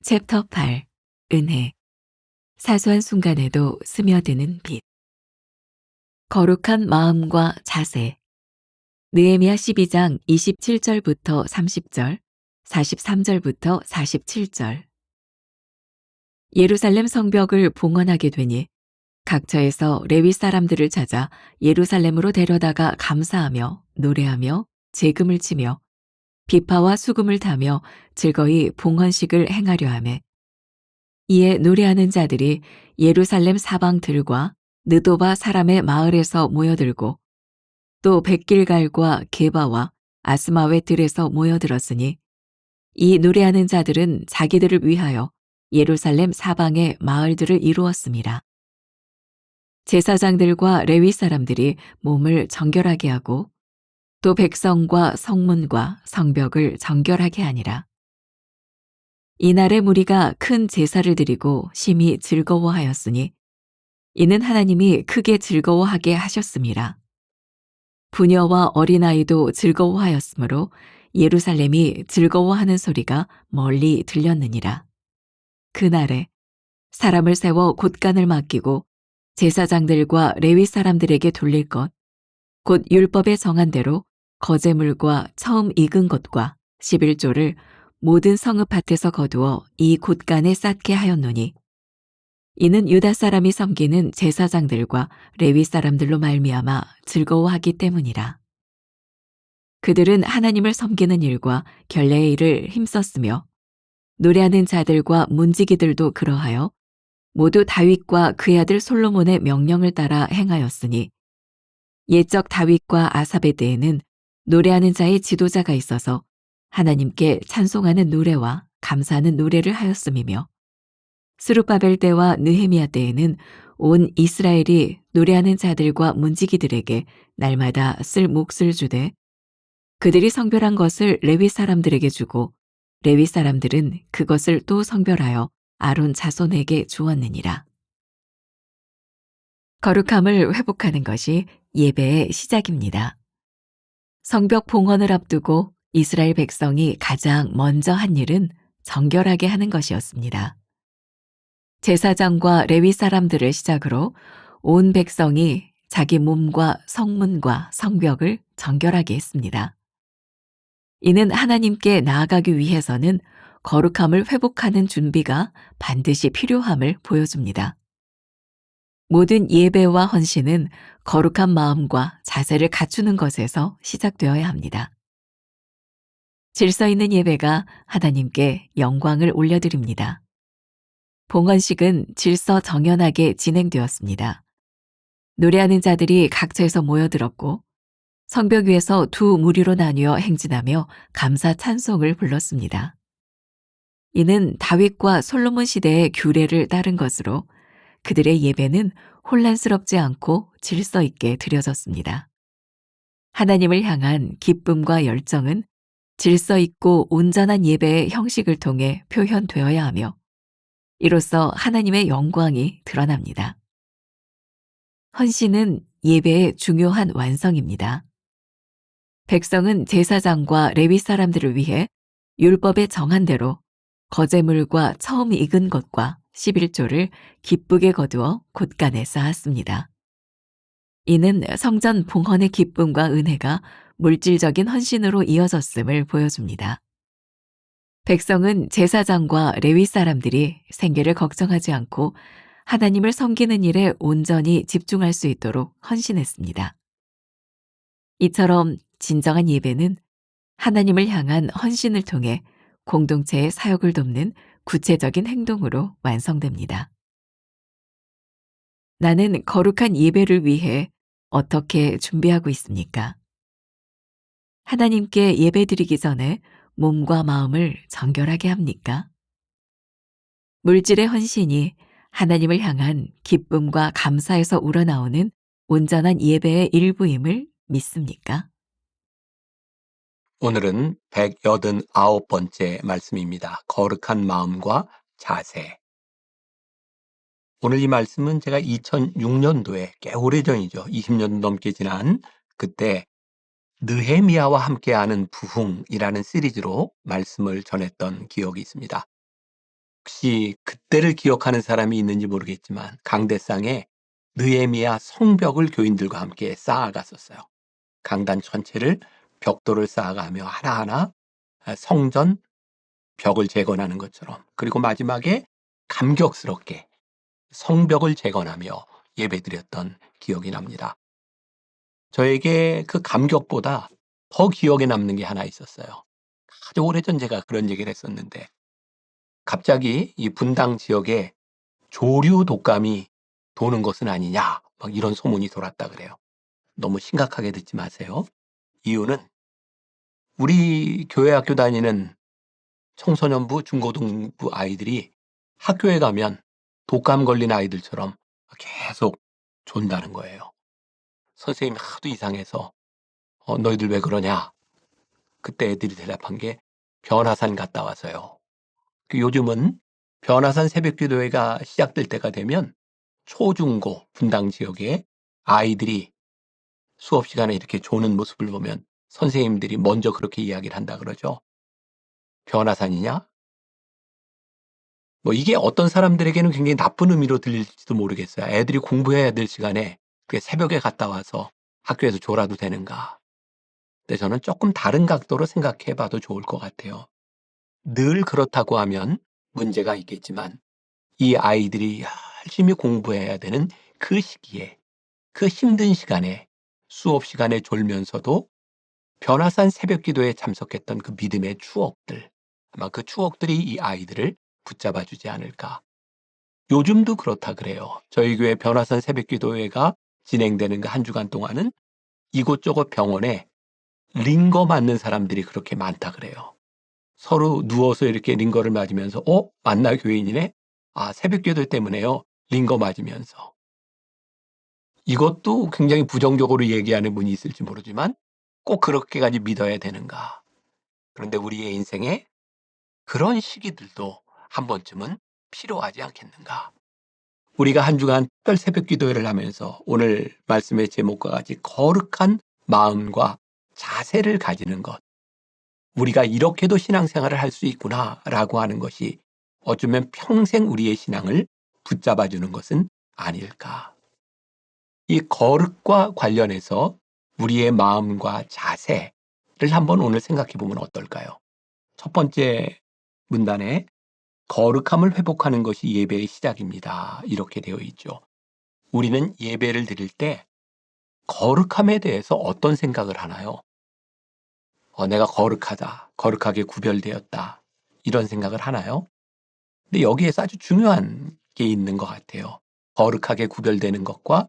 챕터 8 은혜 사소한 순간에도 스며드는 빛 거룩한 마음과 자세 느헤미야 12장 27절부터 30절, 43절부터 47절 예루살렘 성벽을 봉헌하게 되니 각처에서 레위 사람들을 찾아 예루살렘으로 데려다가 감사하며 노래하며 제금을 치며 비파와 수금을 타며 즐거이 봉헌식을 행하려 하매 이에 노래하는 자들이 예루살렘 사방들과 느도바 사람의 마을에서 모여들고 또 백길갈과 게바와 아스마웨 들에서 모여들었으니 이 노래하는 자들은 자기들을 위하여 예루살렘 사방의 마을들을 이루었습니다. 제사장들과 레위 사람들이 몸을 정결하게 하고 또 백성과 성문과 성벽을 정결하게 하니라. 이날의 무리가 큰 제사를 드리고 심히 즐거워하였으니 이는 하나님이 크게 즐거워하게 하셨음이라. 부녀와 어린아이도 즐거워하였으므로 예루살렘이 즐거워하는 소리가 멀리 들렸느니라. 그날에 사람을 세워 곳간을 맡기고 제사장들과 레위 사람들에게 돌릴 것, 곧 율법에 정한 대로 거제물과 처음 익은 것과 11조를 모든 성읍밭에서 거두어 이 곳간에 쌓게 하였노니 이는 유다 사람이 섬기는 제사장들과 레위 사람들로 말미암아 즐거워하기 때문이라. 그들은 하나님을 섬기는 일과 결례의 일을 힘썼으며 노래하는 자들과 문지기들도 그러하여 모두 다윗과 그의 아들 솔로몬의 명령을 따라 행하였으니 옛적 다윗과 아삽의 때에는 노래하는 자의 지도자가 있어서 하나님께 찬송하는 노래와 감사하는 노래를 하였음이며 스룹바벨 때와 느헤미야 때에는 온 이스라엘이 노래하는 자들과 문지기들에게 날마다 쓸 몫을 주되 그들이 성별한 것을 레위 사람들에게 주고 레위 사람들은 그것을 또 성별하여 아론 자손에게 주었느니라. 거룩함을 회복하는 것이 예배의 시작입니다. 성벽 봉헌을 앞두고 이스라엘 백성이 가장 먼저 한 일은 정결하게 하는 것이었습니다. 제사장과 레위 사람들을 시작으로 온 백성이 자기 몸과 성문과 성벽을 정결하게 했습니다. 이는 하나님께 나아가기 위해서는 거룩함을 회복하는 준비가 반드시 필요함을 보여줍니다. 모든 예배와 헌신은 거룩한 마음과 자세를 갖추는 것에서 시작되어야 합니다. 질서 있는 예배가 하나님께 영광을 올려드립니다. 봉헌식은 질서 정연하게 진행되었습니다. 노래하는 자들이 각처에서 모여들었고 성벽 위에서 두 무리로 나뉘어 행진하며 감사 찬송을 불렀습니다. 이는 다윗과 솔로몬 시대의 규례를 따른 것으로 그들의 예배는 혼란스럽지 않고 질서 있게 드려졌습니다. 하나님을 향한 기쁨과 열정은 질서 있고 온전한 예배의 형식을 통해 표현되어야 하며 이로써 하나님의 영광이 드러납니다. 헌신은 예배의 중요한 완성입니다. 백성은 제사장과 레위 사람들을 위해 율법에 정한 대로 거제물과 처음 익은 것과 11조를 기쁘게 거두어 곳간에 쌓았습니다. 이는 성전 봉헌의 기쁨과 은혜가 물질적인 헌신으로 이어졌음을 보여줍니다. 백성은 제사장과 레위 사람들이 생계를 걱정하지 않고 하나님을 섬기는 일에 온전히 집중할 수 있도록 헌신했습니다. 이처럼 진정한 예배는 하나님을 향한 헌신을 통해 공동체의 사역을 돕는 구체적인 행동으로 완성됩니다. 나는 거룩한 예배를 위해 어떻게 준비하고 있습니까? 하나님께 예배드리기 전에 몸과 마음을 정결하게 합니까? 물질의 헌신이 하나님을 향한 기쁨과 감사에서 우러나오는 온전한 예배의 일부임을 믿습니까? 오늘은 189번째 말씀입니다. 거룩한 마음과 자세. 오늘 이 말씀은 제가 2006년도에 꽤 오래전이죠. 20년 넘게 지난 그때 느헤미야와 함께하는 부흥이라는 시리즈로 말씀을 전했던 기억이 있습니다. 혹시 그때를 기억하는 사람이 있는지 모르겠지만 강대상에 느헤미야 성벽을 교인들과 함께 쌓아갔었어요. 강단 전체를 벽돌을 쌓아가며 하나하나 성전 벽을 재건하는 것처럼, 그리고 마지막에 감격스럽게 성벽을 재건하며 예배드렸던 기억이 납니다. 저에게 그 감격보다 더 기억에 남는 게 하나 있었어요. 아주 오래전 제가 그런 얘기를 했었는데, 갑자기 이 분당 지역에 조류 독감이 도는 것은 아니냐, 막 이런 소문이 돌았다 그래요. 너무 심각하게 듣지 마세요. 이유는 우리 교회 학교 다니는 청소년부, 중고등부 아이들이 학교에 가면 독감 걸린 아이들처럼 계속 존다는 거예요. 선생님이 하도 이상해서 너희들 왜 그러냐? 그때 애들이 대답한 게 변화산 갔다 와서요. 요즘은 변화산 새벽기도회가 시작될 때가 되면 초중고 분당 지역에 아이들이 수업 시간에 이렇게 조는 모습을 보면 선생님들이 먼저 그렇게 이야기를 한다 그러죠. 변화산이냐? 뭐 이게 어떤 사람들에게는 굉장히 나쁜 의미로 들릴지도 모르겠어요. 애들이 공부해야 될 시간에 그게 새벽에 갔다 와서 학교에서 졸아도 되는가? 근데 저는 조금 다른 각도로 생각해 봐도 좋을 것 같아요. 늘 그렇다고 하면 문제가 있겠지만 이 아이들이 열심히 공부해야 되는 그 시기에, 그 힘든 시간에, 수업 시간에 졸면서도 변화산 새벽기도에 참석했던 그 믿음의 추억들, 아마 그 추억들이 이 아이들을 붙잡아 주지 않을까. 요즘도 그렇다 그래요. 저희 교회 변화산 새벽기도회가 진행되는 그 한 주간 동안은 이곳저곳 병원에 링거 맞는 사람들이 그렇게 많다 그래요. 서로 누워서 이렇게 링거를 맞으면서 맞나 교인이네? 아, 새벽기도 때문에요. 링거 맞으면서. 이것도 굉장히 부정적으로 얘기하는 분이 있을지 모르지만 꼭 그렇게까지 믿어야 되는가. 그런데 우리의 인생에 그런 시기들도 한 번쯤은 필요하지 않겠는가. 우리가 한 주간 특별 새벽 기도회를 하면서 오늘 말씀의 제목과 같이 거룩한 마음과 자세를 가지는 것. 우리가 이렇게도 신앙생활을 할 수 있구나라고 하는 것이 어쩌면 평생 우리의 신앙을 붙잡아 주는 것은 아닐까. 이 거룩과 관련해서 우리의 마음과 자세를 한번 오늘 생각해 보면 어떨까요? 첫 번째 문단에 거룩함을 회복하는 것이 예배의 시작입니다. 이렇게 되어 있죠. 우리는 예배를 드릴 때 거룩함에 대해서 어떤 생각을 하나요? 내가 거룩하다, 거룩하게 구별되었다, 이런 생각을 하나요? 근데 여기에서 아주 중요한 게 있는 것 같아요. 거룩하게 구별되는 것과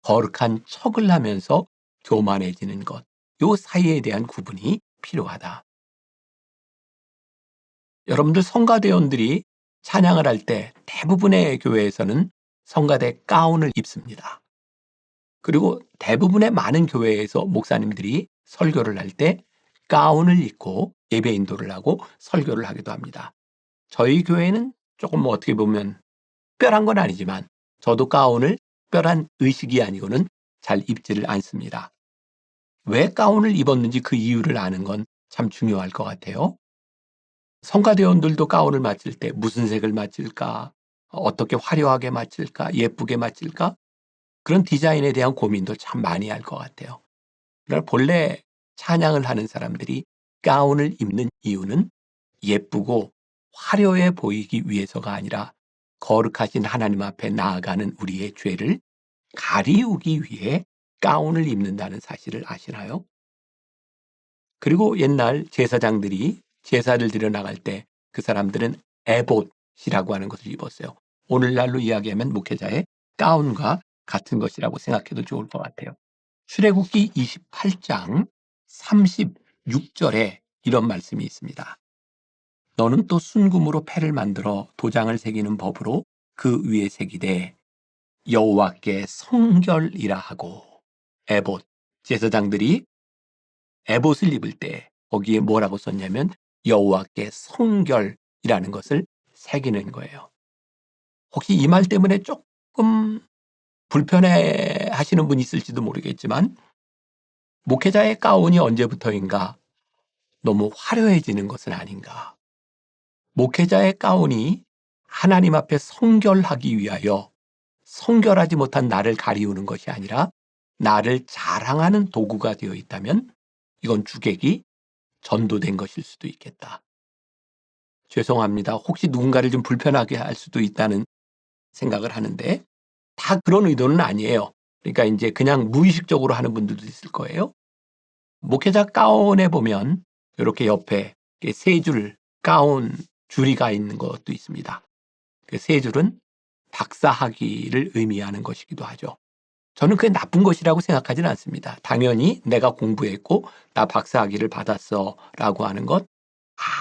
거룩한 척을 하면서 교만해지는 것, 요 사이에 대한 구분이 필요하다. 여러분들 성가대원들이 찬양을 할 때 대부분의 교회에서는 성가대 가운을 입습니다. 그리고 대부분의 많은 교회에서 목사님들이 설교를 할 때 가운을 입고 예배 인도를 하고 설교를 하기도 합니다. 저희 교회는 조금 어떻게 보면 특별한 건 아니지만 저도 가운을 특별한 의식이 아니고는 잘 입지를 않습니다. 왜 가운을 입었는지 그 이유를 아는 건 참 중요할 것 같아요. 성가대원들도 가운을 맞출 때 무슨 색을 맞출까? 어떻게 화려하게 맞출까? 예쁘게 맞출까? 그런 디자인에 대한 고민도 참 많이 할 것 같아요. 그러나 본래 찬양을 하는 사람들이 가운을 입는 이유는 예쁘고 화려해 보이기 위해서가 아니라 거룩하신 하나님 앞에 나아가는 우리의 죄를 가리우기 위해 가운을 입는다는 사실을 아시나요? 그리고 옛날 제사장들이 제사를 드려 나갈 때 그 사람들은 에봇이라고 하는 것을 입었어요. 오늘날로 이야기하면 목회자의 가운과 같은 것이라고 생각해도 좋을 것 같아요. 출애굽기 28장 36절에 이런 말씀이 있습니다. 너는 또 순금으로 패를 만들어 도장을 새기는 법으로 그 위에 새기되 여호와께 성결이라 하고. 에봇, 제사장들이 에봇을 입을 때 거기에 뭐라고 썼냐면 여호와께 성결이라는 것을 새기는 거예요. 혹시 이 말 때문에 조금 불편해 하시는 분이 있을지도 모르겠지만 목회자의 가운이 언제부터인가 너무 화려해지는 것은 아닌가. 목회자의 가운이 하나님 앞에 성결하기 위하여 성결하지 못한 나를 가리우는 것이 아니라 나를 자랑하는 도구가 되어 있다면 이건 주객이 전도된 것일 수도 있겠다. 죄송합니다. 혹시 누군가를 좀 불편하게 할 수도 있다는 생각을 하는데 다 그런 의도는 아니에요. 그러니까 이제 그냥 무의식적으로 하는 분들도 있을 거예요. 목회자 가운에 보면 이렇게 옆에 세 줄 가운 줄이가 있는 것도 있습니다. 그 세 줄은 박사학위를 의미하는 것이기도 하죠. 저는 그게 나쁜 것이라고 생각하지는 않습니다. 당연히 내가 공부했고 나 박사학위를 받았어 라고 하는 것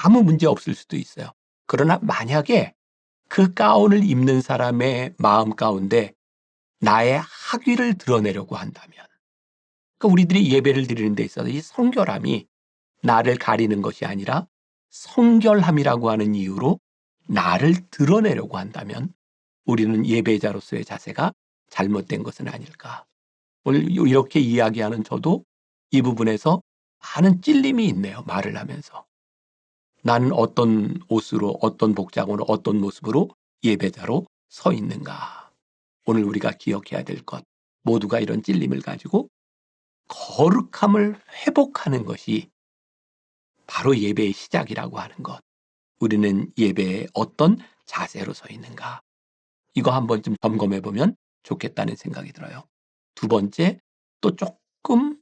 아무 문제 없을 수도 있어요. 그러나 만약에 그 가운을 입는 사람의 마음 가운데 나의 학위를 드러내려고 한다면 그러니까 우리들이 예배를 드리는 데 있어서 이 성결함이 나를 가리는 것이 아니라 성결함이라고 하는 이유로 나를 드러내려고 한다면 우리는 예배자로서의 자세가 잘못된 것은 아닐까. 오늘 이렇게 이야기하는 저도 이 부분에서 많은 찔림이 있네요. 말을 하면서. 나는 어떤 옷으로 어떤 복장으로 어떤 모습으로 예배자로 서 있는가. 오늘 우리가 기억해야 될 것. 모두가 이런 찔림을 가지고 거룩함을 회복하는 것이 바로 예배의 시작이라고 하는 것. 우리는 예배에 어떤 자세로 서 있는가. 이거 한번 좀 점검해 보면 좋겠다는 생각이 들어요. 두 번째, 또 조금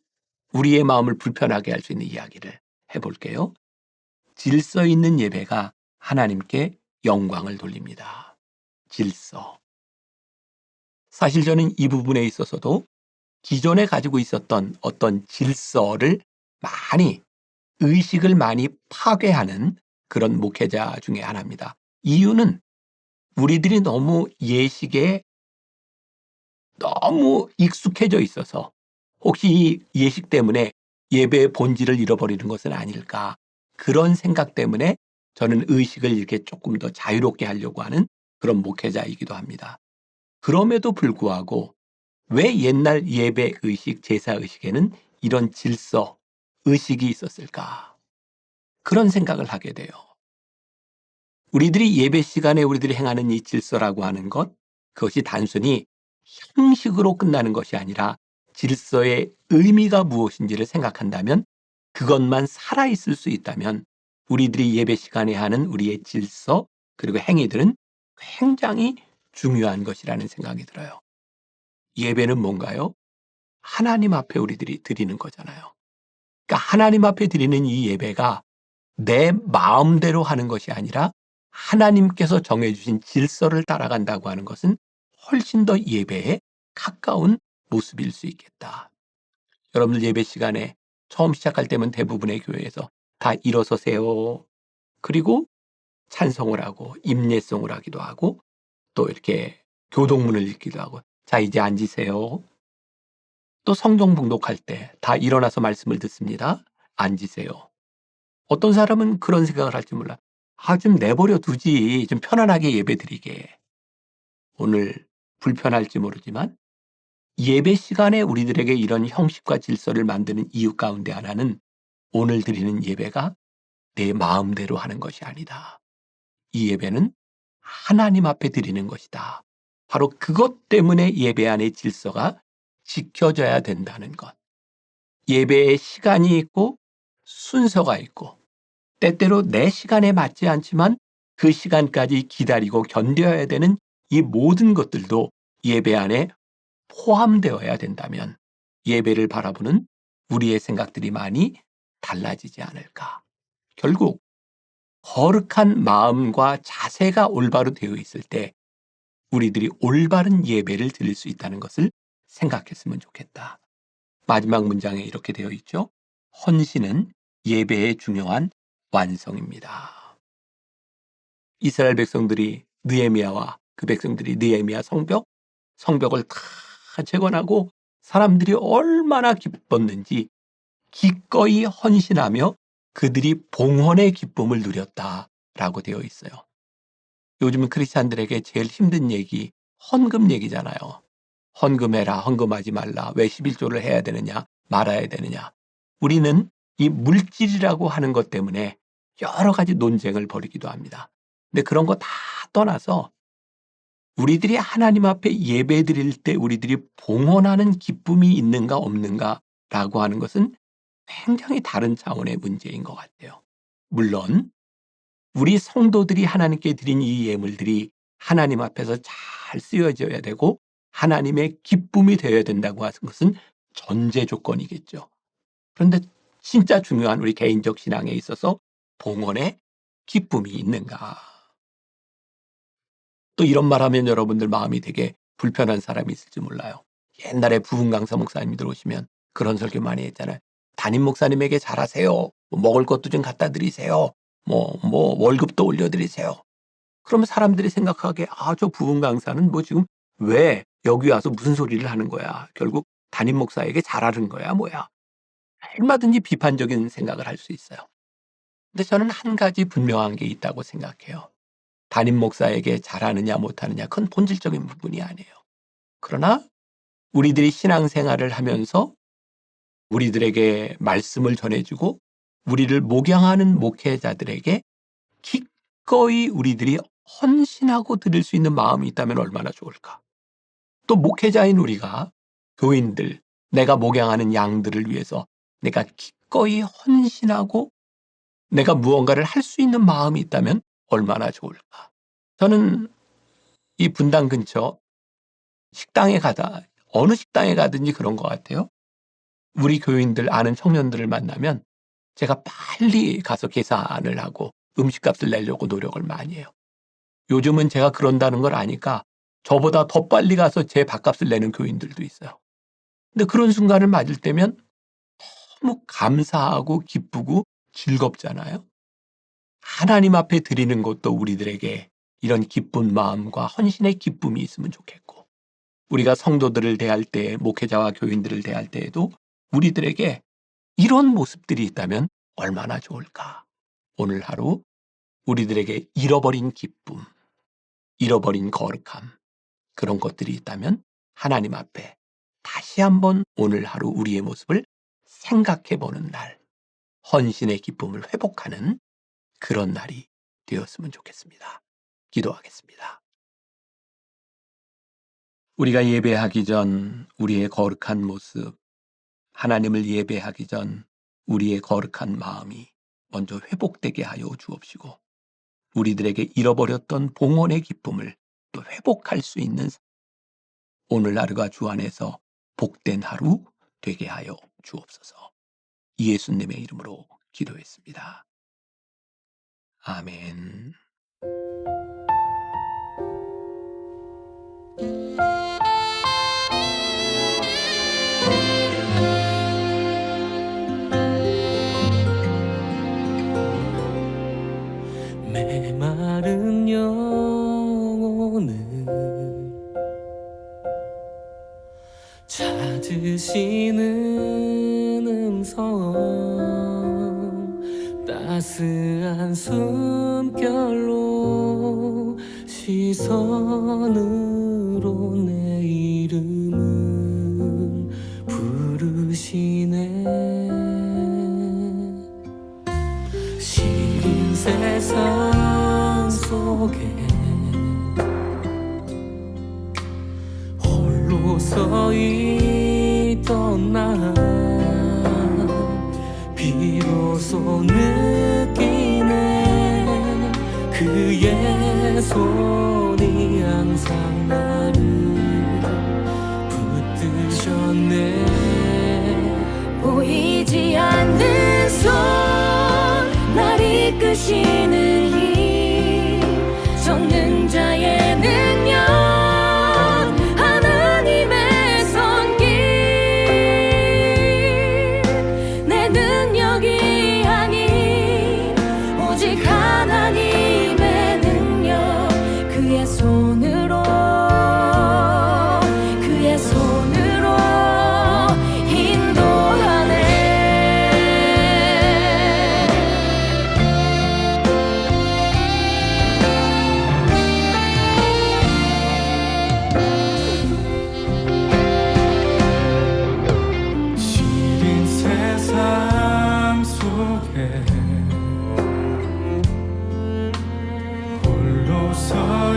우리의 마음을 불편하게 할 수 있는 이야기를 해볼게요. 질서 있는 예배가 하나님께 영광을 돌립니다. 질서. 사실 저는 이 부분에 있어서도 기존에 가지고 있었던 어떤 질서를 많이 의식을 많이 파괴하는 그런 목회자 중에 하나입니다. 이유는 우리들이 너무 예식에 너무 익숙해져 있어서 혹시 이 예식 때문에 예배의 본질을 잃어버리는 것은 아닐까. 그런 생각 때문에 저는 의식을 이렇게 조금 더 자유롭게 하려고 하는 그런 목회자이기도 합니다. 그럼에도 불구하고 왜 옛날 예배 의식, 제사 의식에는 이런 질서, 의식이 있었을까? 그런 생각을 하게 돼요. 우리들이 예배 시간에 우리들이 행하는 이 질서라고 하는 것, 그것이 단순히 형식으로 끝나는 것이 아니라 질서의 의미가 무엇인지를 생각한다면 그것만 살아있을 수 있다면 우리들이 예배 시간에 하는 우리의 질서 그리고 행위들은 굉장히 중요한 것이라는 생각이 들어요. 예배는 뭔가요? 하나님 앞에 우리들이 드리는 거잖아요. 그러니까 하나님 앞에 드리는 이 예배가 내 마음대로 하는 것이 아니라 하나님께서 정해주신 질서를 따라간다고 하는 것은 훨씬 더 예배에 가까운 모습일 수 있겠다. 여러분들 예배 시간에 처음 시작할 때면 대부분의 교회에서 다 일어서세요. 그리고 찬송을 하고 임예송을 하기도 하고 또 이렇게 교동문을 읽기도 하고 자 이제 앉으세요. 또 성경 봉독할 때 다 일어나서 말씀을 듣습니다. 앉으세요. 어떤 사람은 그런 생각을 할지 몰라. 좀 내버려 두지. 좀 편안하게 예배드리게. 오늘 불편할지 모르지만 예배 시간에 우리들에게 이런 형식과 질서를 만드는 이유 가운데 하나는 오늘 드리는 예배가 내 마음대로 하는 것이 아니다. 이 예배는 하나님 앞에 드리는 것이다. 바로 그것 때문에 예배 안의 질서가 지켜져야 된다는 것. 예배의 시간이 있고 순서가 있고 때때로 내 시간에 맞지 않지만 그 시간까지 기다리고 견뎌야 되는 이 모든 것들도 예배 안에 포함되어야 된다면 예배를 바라보는 우리의 생각들이 많이 달라지지 않을까. 결국 거룩한 마음과 자세가 올바로 되어 있을 때 우리들이 올바른 예배를 드릴 수 있다는 것을 생각했으면 좋겠다. 마지막 문장에 이렇게 되어 있죠. 헌신은 예배의 중요한 완성입니다. 이스라엘 백성들이 느헤미야와 그 백성들이 느헤미야 성벽을 다 재건하고 사람들이 얼마나 기뻤는지 기꺼이 헌신하며 그들이 봉헌의 기쁨을 누렸다라고 되어 있어요. 요즘은 크리스찬들에게 제일 힘든 얘기 헌금 얘기잖아요. 헌금해라, 헌금하지 말라, 왜 11조를 해야 되느냐, 말아야 되느냐. 우리는 이 물질이라고 하는 것 때문에 여러 가지 논쟁을 벌이기도 합니다. 근데 그런 거 다 떠나서 우리들이 하나님 앞에 예배드릴 때 우리들이 봉헌하는 기쁨이 있는가 없는가라고 하는 것은 굉장히 다른 차원의 문제인 것 같아요. 물론 우리 성도들이 하나님께 드린 이 예물들이 하나님 앞에서 잘 쓰여져야 되고 하나님의 기쁨이 되어야 된다고 하는 것은 전제 조건이겠죠. 그런데 진짜 중요한 우리 개인적 신앙에 있어서 봉헌의 기쁨이 있는가? 또 이런 말하면 여러분들 마음이 되게 불편한 사람이 있을지 몰라요. 옛날에 부흥 강사 목사님이 들어오시면 그런 설교 많이 했잖아요. 담임 목사님에게 잘하세요. 뭐 먹을 것도 좀 갖다 드리세요. 뭐 월급도 올려드리세요. 그러면 사람들이 생각하기에 저 부흥 강사는 뭐 지금 왜 여기 와서 무슨 소리를 하는 거야. 결국 담임 목사에게 잘하는 거야 뭐야. 얼마든지 비판적인 생각을 할 수 있어요. 근데 저는 한 가지 분명한 게 있다고 생각해요. 담임 목사에게 잘하느냐 못하느냐 그건 본질적인 부분이 아니에요. 그러나 우리들이 신앙생활을 하면서 우리들에게 말씀을 전해주고 우리를 목양하는 목회자들에게 기꺼이 우리들이 헌신하고 드릴 수 있는 마음이 있다면 얼마나 좋을까. 또 목회자인 우리가 교인들, 내가 목양하는 양들을 위해서 내가 기꺼이 헌신하고 내가 무언가를 할 수 있는 마음이 있다면 얼마나 좋을까. 저는 이 분당 근처 식당에 어느 식당에 가든지 그런 것 같아요. 우리 교인들 아는 청년들을 만나면 제가 빨리 가서 계산을 하고 음식값을 내려고 노력을 많이 해요. 요즘은 제가 그런다는 걸 아니까 저보다 더 빨리 가서 제 밥값을 내는 교인들도 있어요. 근데 그런 순간을 맞을 때면 너무 감사하고 기쁘고 즐겁잖아요. 하나님 앞에 드리는 것도 우리들에게 이런 기쁜 마음과 헌신의 기쁨이 있으면 좋겠고 우리가 성도들을 대할 때 목회자와 교인들을 대할 때에도 우리들에게 이런 모습들이 있다면 얼마나 좋을까. 오늘 하루 우리들에게 잃어버린 기쁨, 잃어버린 거룩함 그런 것들이 있다면 하나님 앞에 다시 한번 오늘 하루 우리의 모습을 생각해보는 날, 헌신의 기쁨을 회복하는 그런 날이 되었으면 좋겠습니다. 기도하겠습니다. 우리가 예배하기 전 우리의 거룩한 모습, 하나님을 예배하기 전 우리의 거룩한 마음이 먼저 회복되게 하여 주옵시고 우리들에게 잃어버렸던 봉헌의 기쁨을 또 회복할 수 있는 오늘 하루가 주 안에서 복된 하루 되게 하여 주옵소서. 예수님의 이름으로 기도했습니다. 아멘. 메마른 영혼을 찾으시는 음성 따스한 숨결로 시선으로 내 이름을 부르시네. 시린 세상 속에 홀로 서 있던 나 비로소 느끼네. 그의 손이 항상 나를 붙드셨네. 보이지 않는 손 날 이끄시는 힘 전능자의 능력 하나님의 손길 내 능력이 아닌 오직 하나님의 능력 그의 손으로 인도하네.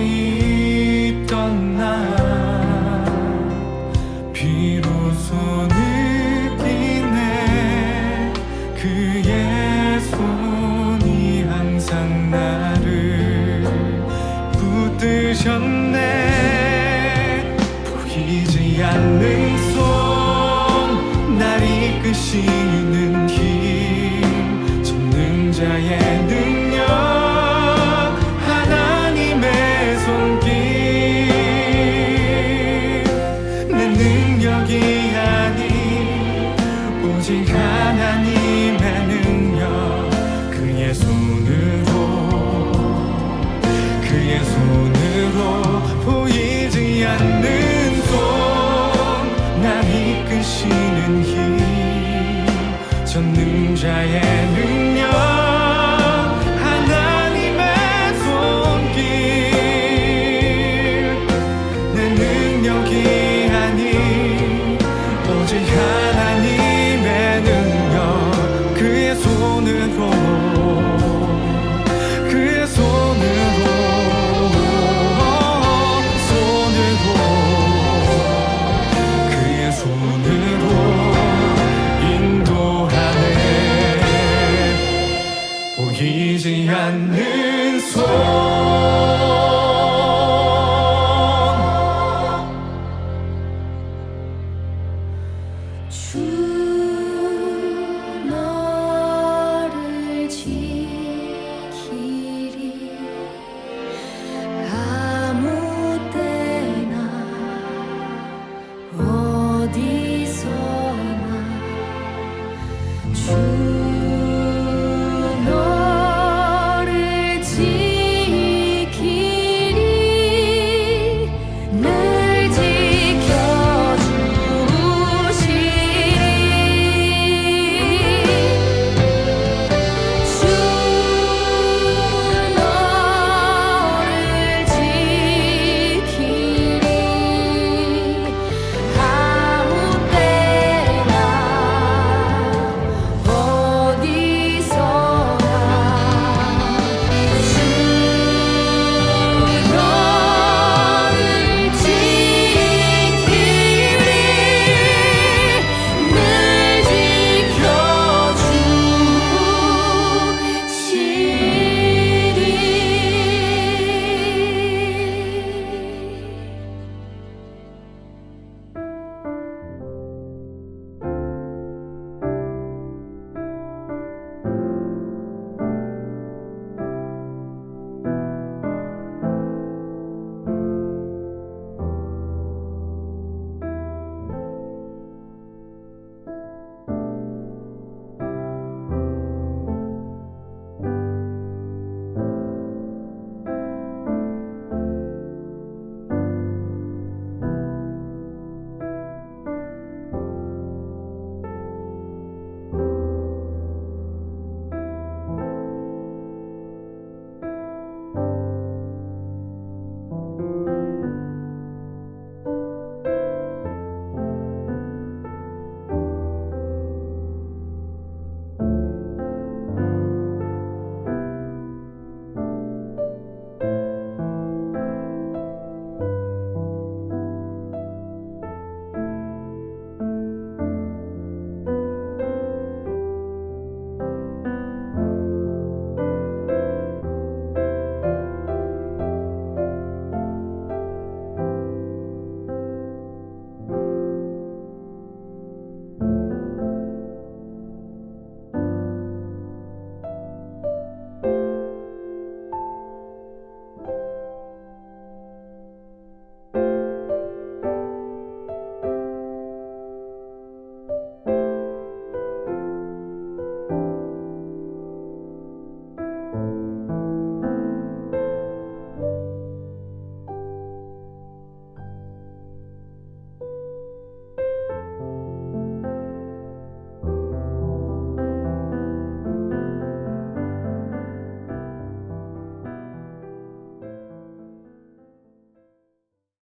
있던 나 비로소 느끼네 그의 손이 항상 나를 붙드셨네 보이지 않는 손 날 이끄시는 힘 전능자의 능력 하나님의 손길 내 능력이 아닌 오직 하나님의 능력 그의 손으로 보이지 않는 손 날 이끄시는 힘 전능자의